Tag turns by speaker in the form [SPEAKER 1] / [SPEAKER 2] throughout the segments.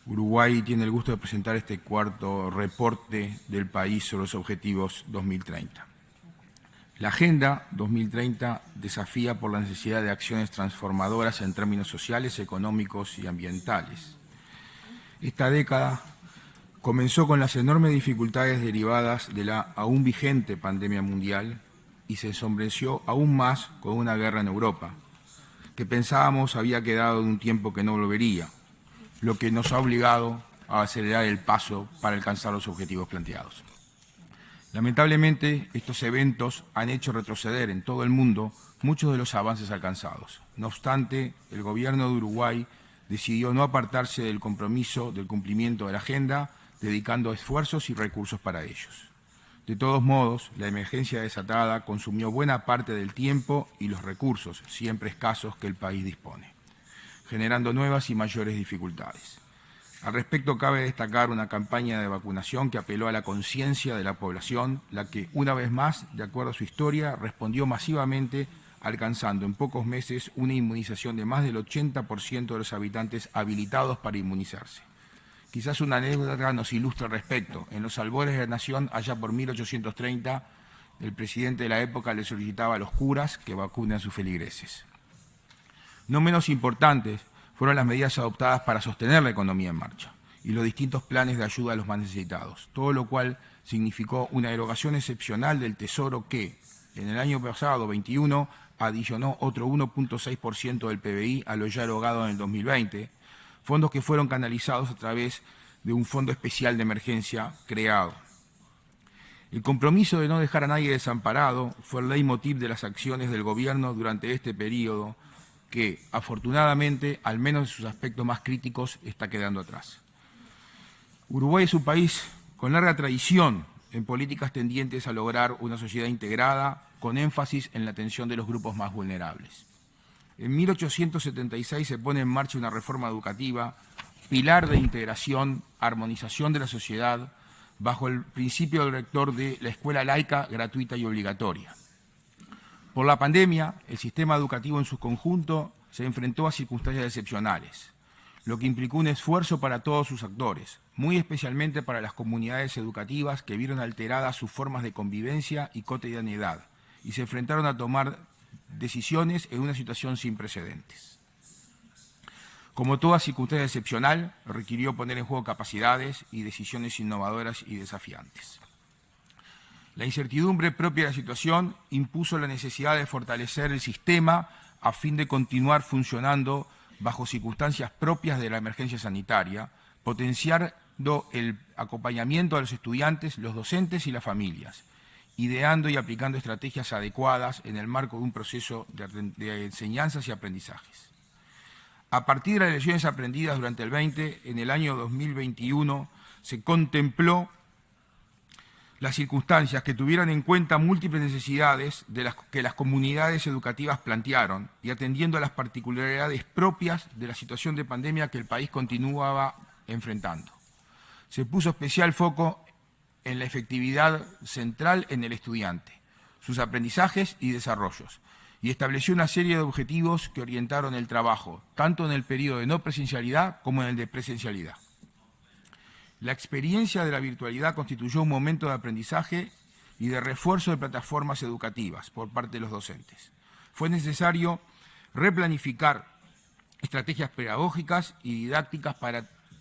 [SPEAKER 1] Uruguay tiene el gusto de presentar este cuarto reporte del país sobre los objetivos 2030. La Agenda 2030 desafía por la necesidad de acciones transformadoras en términos sociales, económicos y ambientales. Esta década comenzó con las enormes dificultades derivadas de la aún vigente pandemia mundial y se ensombreció aún más con una guerra en Europa, que pensábamos había quedado de un tiempo que no volvería, lo que nos ha obligado a acelerar el paso para alcanzar los objetivos planteados. Lamentablemente, estos eventos han hecho retroceder en todo el mundo muchos de los avances alcanzados. No obstante, el gobierno de Uruguay decidió no apartarse del compromiso del cumplimiento de la agenda, dedicando esfuerzos y recursos para ellos. De todos modos, la emergencia desatada consumió buena parte del tiempo y los recursos, siempre escasos, que el país dispone, generando nuevas y mayores dificultades. Al respecto, cabe destacar una campaña de vacunación que apeló a la conciencia de la población, la que, una vez más, de acuerdo a su historia, respondió masivamente, alcanzando en pocos meses una inmunización de más del 80% de los habitantes habilitados para inmunizarse. Quizás una anécdota nos ilustra al respecto. En los albores de la nación, allá por 1830, el presidente de la época le solicitaba a los curas que vacunen a sus feligreses. No menos importantes fueron las medidas adoptadas para sostener la economía en marcha y los distintos planes de ayuda a los más necesitados, todo lo cual significó una erogación excepcional del Tesoro que, en el año pasado, 21, adicionó otro 1.6% del PBI a lo ya erogado en el 2020, fondos que fueron canalizados a través de un fondo especial de emergencia creado. El compromiso de no dejar a nadie desamparado fue el leitmotiv de las acciones del gobierno durante este periodo, que, afortunadamente, al menos en sus aspectos más críticos, está quedando atrás. Uruguay es un país con larga tradición en políticas tendientes a lograr una sociedad integrada, con énfasis en la atención de los grupos más vulnerables. En 1876 se pone en marcha una reforma educativa, pilar de integración, armonización de la sociedad, bajo el principio del rector de la escuela laica, gratuita y obligatoria. Por la pandemia, el sistema educativo en su conjunto se enfrentó a circunstancias excepcionales, lo que implicó un esfuerzo para todos sus actores, muy especialmente para las comunidades educativas que vieron alteradas sus formas de convivencia y cotidianidad y se enfrentaron a tomar decisiones en una situación sin precedentes. Como toda circunstancia excepcional, requirió poner en juego capacidades y decisiones innovadoras y desafiantes. La incertidumbre propia de la situación impuso la necesidad de fortalecer el sistema a fin de continuar funcionando bajo circunstancias propias de la emergencia sanitaria, potenciando el acompañamiento a los estudiantes, los docentes y las familias, ideando y aplicando estrategias adecuadas en el marco de un proceso de enseñanzas y aprendizajes. A partir de las lecciones aprendidas durante el 20, en el año 2021 se contempló las circunstancias que tuvieran en cuenta múltiples necesidades que las comunidades educativas plantearon y atendiendo a las particularidades propias de la situación de pandemia que el país continuaba enfrentando. Se puso especial foco en la efectividad central en el estudiante, sus aprendizajes y desarrollos, y estableció una serie de objetivos que orientaron el trabajo, tanto en el periodo de no presencialidad como en el de presencialidad. La experiencia de la virtualidad constituyó un momento de aprendizaje y de refuerzo de plataformas educativas por parte de los docentes. Fue necesario replanificar estrategias pedagógicas y didácticas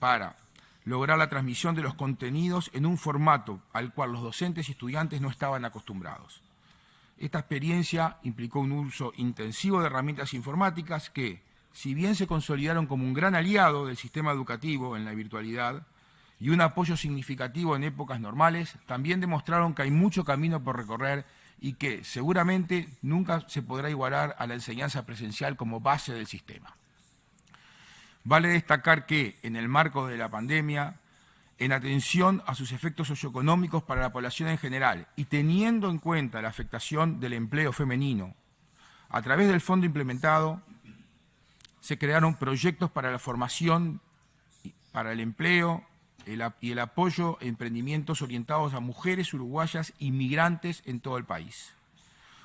[SPEAKER 1] para lograr la transmisión de los contenidos en un formato al cual los docentes y estudiantes no estaban acostumbrados. Esta experiencia implicó un uso intensivo de herramientas informáticas que, si bien se consolidaron como un gran aliado del sistema educativo en la virtualidad, y un apoyo significativo en épocas normales, también demostraron que hay mucho camino por recorrer y que seguramente nunca se podrá igualar a la enseñanza presencial como base del sistema. Vale destacar que, en el marco de la pandemia, en atención a sus efectos socioeconómicos para la población en general y teniendo en cuenta la afectación del empleo femenino, a través del fondo implementado se crearon proyectos para la formación, para el empleo, y el apoyo a emprendimientos orientados a mujeres uruguayas inmigrantes en todo el país.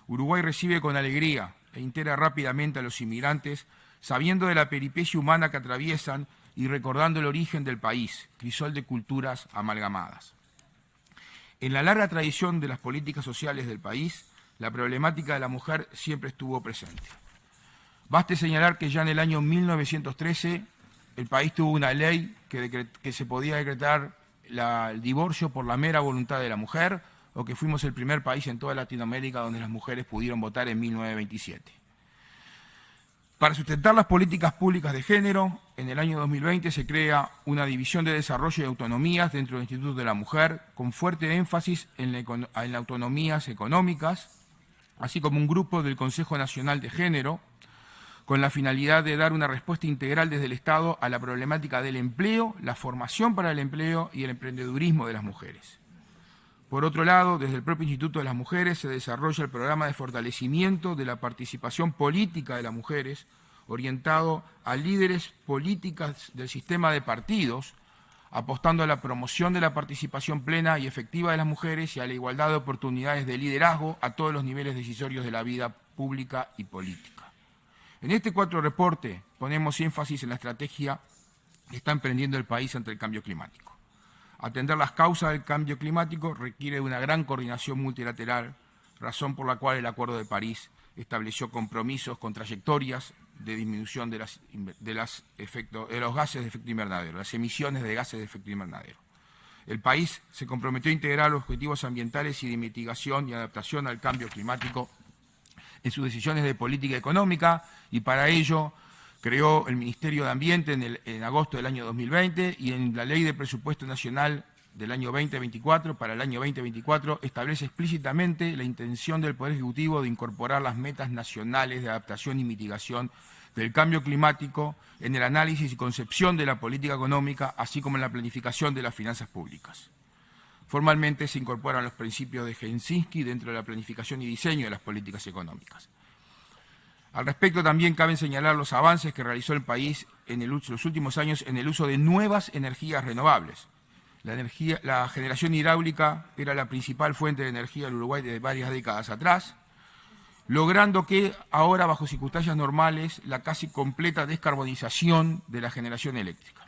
[SPEAKER 1] Uruguay recibe con alegría e integra rápidamente a los inmigrantes, sabiendo de la peripecia humana que atraviesan y recordando el origen del país, crisol de culturas amalgamadas. En la larga tradición de las políticas sociales del país, la problemática de la mujer siempre estuvo presente. Baste señalar que ya en el año 1913 el país tuvo una ley que se podía decretar el divorcio por la mera voluntad de la mujer, o que fuimos el primer país en toda Latinoamérica donde las mujeres pudieron votar en 1927. Para sustentar las políticas públicas de género, en el año 2020 se crea una división de desarrollo y autonomías dentro del Instituto de la Mujer, con fuerte énfasis en las autonomías económicas, así como un grupo del Consejo Nacional de Género, con la finalidad de dar una respuesta integral desde el Estado a la problemática del empleo, la formación para el empleo y el emprendedurismo de las mujeres. Por otro lado, desde el propio Instituto de las Mujeres se desarrolla el programa de fortalecimiento de la participación política de las mujeres, orientado a líderes políticas del sistema de partidos, apostando a la promoción de la participación plena y efectiva de las mujeres y a la igualdad de oportunidades de liderazgo a todos los niveles decisorios de la vida pública y política. En este cuarto reporte ponemos énfasis en la estrategia que está emprendiendo el país ante el cambio climático. Atender las causas del cambio climático requiere de una gran coordinación multilateral, razón por la cual el Acuerdo de París estableció compromisos con trayectorias de disminución de los gases de efecto invernadero, las emisiones de gases de efecto invernadero. El país se comprometió a integrar los objetivos ambientales y de mitigación y adaptación al cambio climático en sus decisiones de política económica y para ello creó el Ministerio de Ambiente en agosto del año 2020 y en la Ley de Presupuesto Nacional del año 2024, para el año 2024, establece explícitamente la intención del Poder Ejecutivo de incorporar las metas nacionales de adaptación y mitigación del cambio climático en el análisis y concepción de la política económica, así como en la planificación de las finanzas públicas. Formalmente se incorporan los principios de Helsinki dentro de la planificación y diseño de las políticas económicas. Al respecto también cabe señalar los avances que realizó el país en los últimos años en el uso de nuevas energías renovables. La generación hidráulica era la principal fuente de energía del Uruguay desde varias décadas atrás, logrando que ahora, bajo circunstancias normales, la casi completa descarbonización de la generación eléctrica.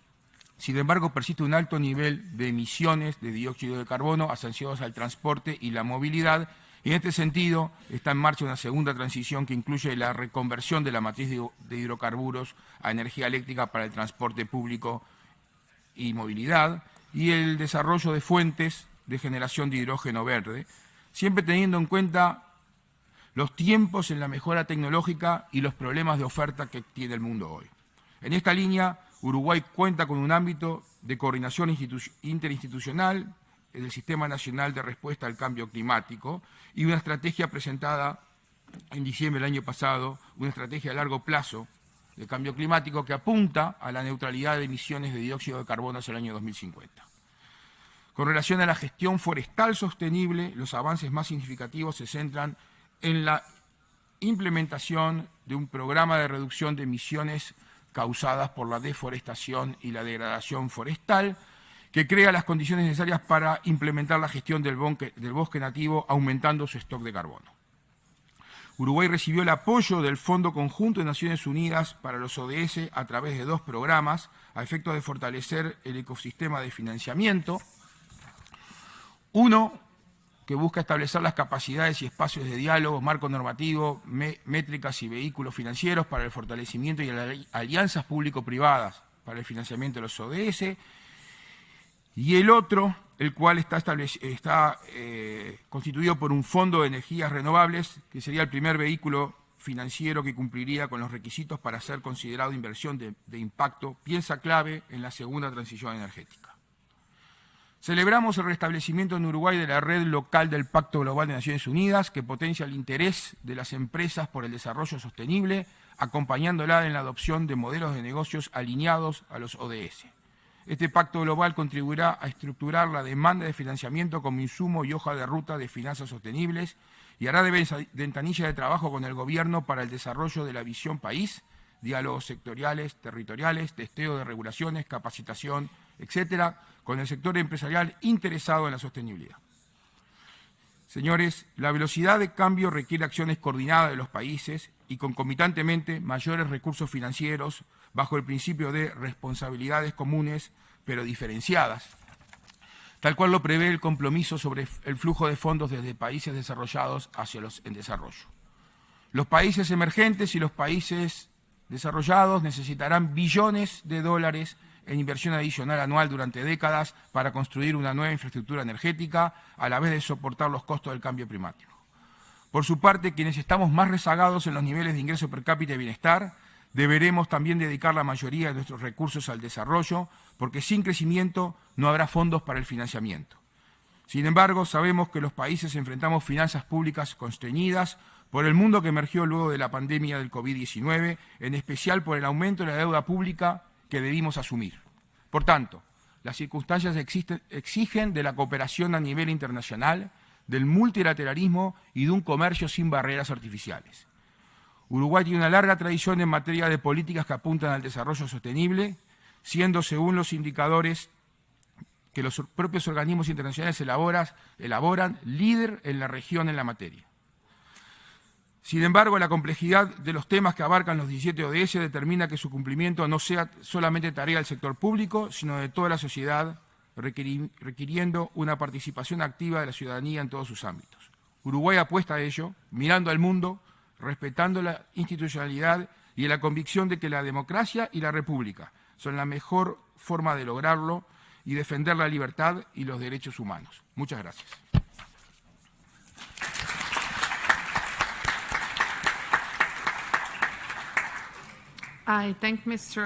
[SPEAKER 1] Sin embargo, persiste un alto nivel de emisiones de dióxido de carbono asociados al transporte y la movilidad, y en este sentido está en marcha una segunda transición que incluye la reconversión de la matriz de hidrocarburos a energía eléctrica para el transporte público y movilidad, y el desarrollo de fuentes de generación de hidrógeno verde, siempre teniendo en cuenta los tiempos en la mejora tecnológica y los problemas de oferta que tiene el mundo hoy. En esta línea, Uruguay cuenta con un ámbito de coordinación interinstitucional del Sistema Nacional de Respuesta al Cambio Climático y una estrategia presentada en diciembre del año pasado, una estrategia a largo plazo de cambio climático que apunta a la neutralidad de emisiones de dióxido de carbono hacia el año 2050. Con relación a la gestión forestal sostenible, los avances más significativos se centran en la implementación de un programa de reducción de emisiones causadas por la deforestación y la degradación forestal, que crea las condiciones necesarias para implementar la gestión del bosque nativo, aumentando su stock de carbono. Uruguay recibió el apoyo del Fondo Conjunto de Naciones Unidas para los ODS a través de 2 programas a efecto de fortalecer el ecosistema de financiamiento. Uno, que busca establecer las capacidades y espacios de diálogo, marco normativo, métricas y vehículos financieros para el fortalecimiento y las alianzas público-privadas para el financiamiento de los ODS, y el otro, el cual está constituido por un fondo de energías renovables, que sería el primer vehículo financiero que cumpliría con los requisitos para ser considerado inversión de impacto, pieza clave en la segunda transición energética. Celebramos el restablecimiento en Uruguay de la red local del Pacto Global de Naciones Unidas, que potencia el interés de las empresas por el desarrollo sostenible, acompañándola en la adopción de modelos de negocios alineados a los ODS. Este pacto global contribuirá a estructurar la demanda de financiamiento como insumo y hoja de ruta de finanzas sostenibles y hará de ventanilla de trabajo con el gobierno para el desarrollo de la visión país, diálogos sectoriales, territoriales, testeo de regulaciones, capacitación, etcétera, con el sector empresarial interesado en la sostenibilidad. Señores, la velocidad de cambio requiere acciones coordinadas de los países y concomitantemente mayores recursos financieros bajo el principio de responsabilidades comunes pero diferenciadas, tal cual lo prevé el compromiso sobre el flujo de fondos desde países desarrollados hacia los en desarrollo. Los países emergentes y los países desarrollados necesitarán billones de dólares en inversión adicional anual durante décadas para construir una nueva infraestructura energética, a la vez de soportar los costos del cambio climático. Por su parte, quienes estamos más rezagados en los niveles de ingreso per cápita y bienestar, deberemos también dedicar la mayoría de nuestros recursos al desarrollo, porque sin crecimiento no habrá fondos para el financiamiento. Sin embargo, sabemos que los países enfrentamos finanzas públicas constreñidas por el mundo que emergió luego de la pandemia del COVID-19, en especial por el aumento de la deuda pública que debimos asumir. Por tanto, las circunstancias exigen de la cooperación a nivel internacional, del multilateralismo y de un comercio sin barreras artificiales. Uruguay tiene una larga tradición en materia de políticas que apuntan al desarrollo sostenible, siendo, según los indicadores que los propios organismos internacionales elaboran, líder en la región en la materia. Sin embargo, la complejidad de los temas que abarcan los 17 ODS determina que su cumplimiento no sea solamente tarea del sector público, sino de toda la sociedad, requiriendo una participación activa de la ciudadanía en todos sus ámbitos. Uruguay apuesta a ello, mirando al mundo, respetando la institucionalidad y en la convicción de que la democracia y la república son la mejor forma de lograrlo y defender la libertad y los derechos humanos. Muchas gracias.
[SPEAKER 2] I thank Mr.